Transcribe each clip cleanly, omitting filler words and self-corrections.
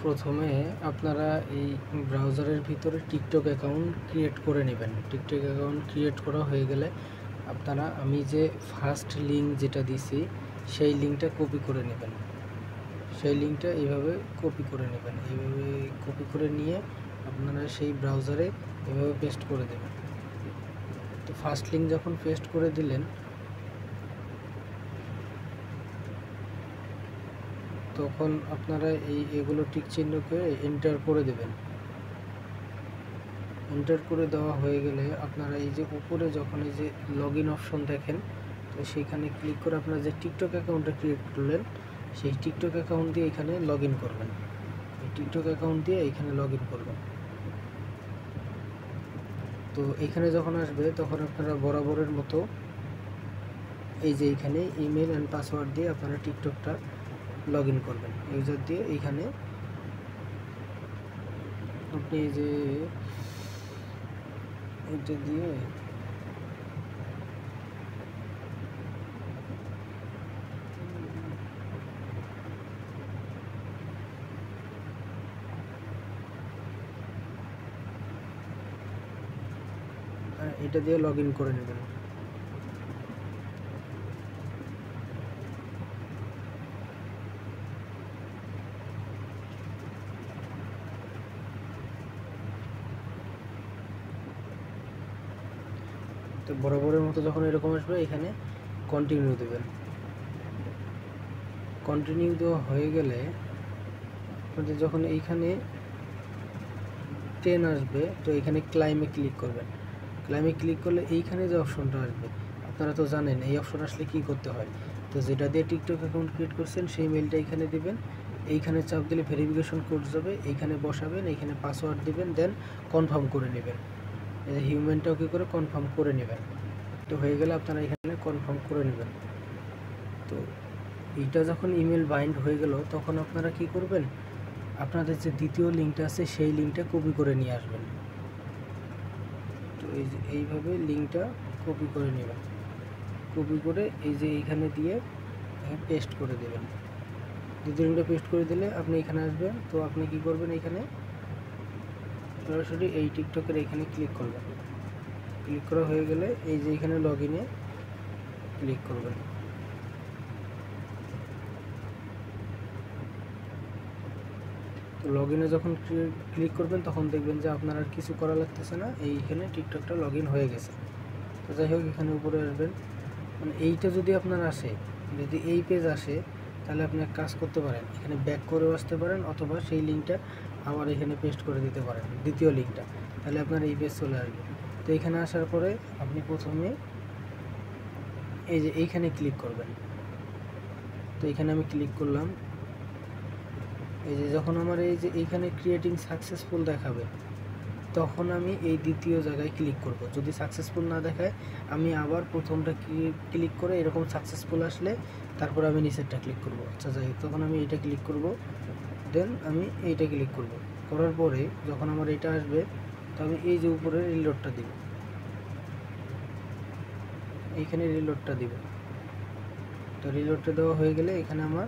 প্রথমে আপনারা এই ব্রাউজারের ভিতরে টিকটক অ্যাকাউন্ট ক্রিয়েট করে নেবেন। টিকটক অ্যাকাউন্ট ক্রিয়েট করা হয়ে গেলে আপনারা আমি যে ফার্স্ট লিঙ্ক যেটা দিছি সেই লিঙ্কটা কপি করে নেবেন। সেই লিঙ্কটা এইভাবে কপি করে নেবেন। এইভাবে কপি করে নিয়ে আপনারা সেই ব্রাউজারে এভাবে পেস্ট করে দেবেন। তো ফার্স্ট লিঙ্ক যখন পেস্ট করে দিলেন তখন আপনারা এগুলো টিক চিহ্ন করে এন্টার করে দেবেন। এন্টার করে দেওয়া হয়ে গেলে আপনারা এই যে উপরে যখন এই যে লগ ইন অপশন দেখেন, তো সেইখানে ক্লিক করে আপনারা যে টিকটক অ্যাকাউন্টটা ক্রিয়েট করলেন সেই টিকটক অ্যাকাউন্ট দিয়ে এখানে লগ ইন করবেন। এই টিকটক অ্যাকাউন্ট দিয়ে এখানে লগ ইন করবেন। তো এখানে যখন আসবে তখন আপনারা বরাবরের মতো এই যে এইখানে ইমেল অ্যান্ড পাসওয়ার্ড দিয়ে আপনারা টিকটকটা লগ ইন করবেন। ইউজার দিয়ে এইখানে আপনি এই যে এটা দিয়ে এটা দিয়ে লগ ইন করে নেবেন। তো বরাবরের মতো যখন এরকম আসবে এখানে কন্টিনিউ দেবেন। কন্টিনিউ দেওয়া হয়ে গেলে আপনাদের যখন এইখানে 10 আসবে তো এখানে ক্লাইমে ক্লিক করবেন। ক্লাইমে ক্লিক করলে এইখানে যে অপশনটা আসবে আপনারা তো জানেন এই অপশন আসলে কি করতে হয়। তো যেটা দিয়ে টিকটক অ্যাকাউন্ট ক্রিয়েট করছেন সেই মেলটা এখানে দিবেন। এইখানে চাপ দিলে ভেরিফিকেশন কোড যাবে, এইখানে বসাবেন, এইখানে পাসওয়ার্ড দিবেন, দেন কনফার্ম করে নেবেন। হিউম্যানটাও কি করে কনফার্ম করে নেবেন। তো হয়ে গেলে আপনারা এখানে কনফার্ম করে নেবেন। তো এইটা যখন ইমেল বাইন্ড হয়ে গেল তখন আপনারা কি করবেন, আপনাদের যে দ্বিতীয় লিঙ্কটা আছে সেই লিঙ্কটা কপি করে নিয়ে আসবেন। তো এইভাবে লিঙ্কটা কপি করে নেবেন। কপি করে এই যে এইখানে দিয়ে পেস্ট করে দেবেন। দ্বিতীয় লিঙ্কটা পেস্ট করে দিলে আপনি এখানে আসবেন। তো আপনি কি করবেন, এখানে সরাসরি এই টিকটকের এখানে ক্লিক করবেন। ক্লিক করা হয়ে গেলে এই যে এখানে লগ ইনে ক্লিক করবেন। তো লগ ইনে যখন ক্লিক করবেন তখন দেখবেন যে আপনার আর কিছু করা লাগতেছে না, এইখানে টিকটকটা লগ ইন হয়ে গেছে। তো যাই হোক এখানে উপরে আসবেন, মানে এইটা যদি আপনার আসে, যদি এই পেজ আসে তাহলে আপনি এক কাজ করতে পারেন, এখানে ব্যাক করেও আসতে পারেন অথবা সেই লিঙ্কটা আবার এখানে পেস্ট করে দিতে পারেন, দ্বিতীয় লিঙ্কটা, তাহলে আপনার এই পেজ চলে আসবে। তো এখানে আসার পরে আপনি প্রথমে এই যে এইখানে ক্লিক করবেন। তো এখানে আমি ক্লিক করলাম। এই যে যখন আমার এই যে এইখানে ক্রিয়েটিং সাকসেসফুল দেখাবে তখন আমি এই দ্বিতীয় জায়গায় ক্লিক করব। যদি সাকসেসফুল না দেখায় আমি আবার প্রথমটা ক্লিক করে এরকম সাকসেসফুল আসলে তারপর আমি নিচেরটা ক্লিক করব। আচ্ছা যাই, তখন আমি এইটা ক্লিক করব, দেন আমি এইটা ক্লিক করব। করার পরে যখন আমার এটা আসবে তো আমি এই যে উপরে রিলোডটা দিব, এইখানে রিলোডটা দিব। তো রিলোডটা দেওয়া হয়ে গেলে এখানে আমার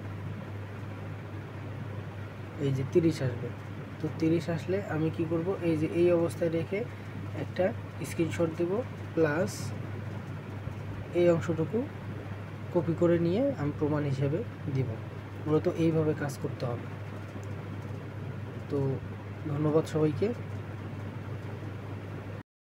এই যে 30 আসবে। তো 30 আসলে আমি কি করব, এই যে এই অবস্থায় রেখে একটা স্ক্রিনশট দেব, প্লাস এই অংশটুকু কপি করে নিয়ে আমি প্রমাণ হিসেবে দিব। মূলত এইভাবে কাজ করতে হবে। তো ধন্যবাদ সবাইকে।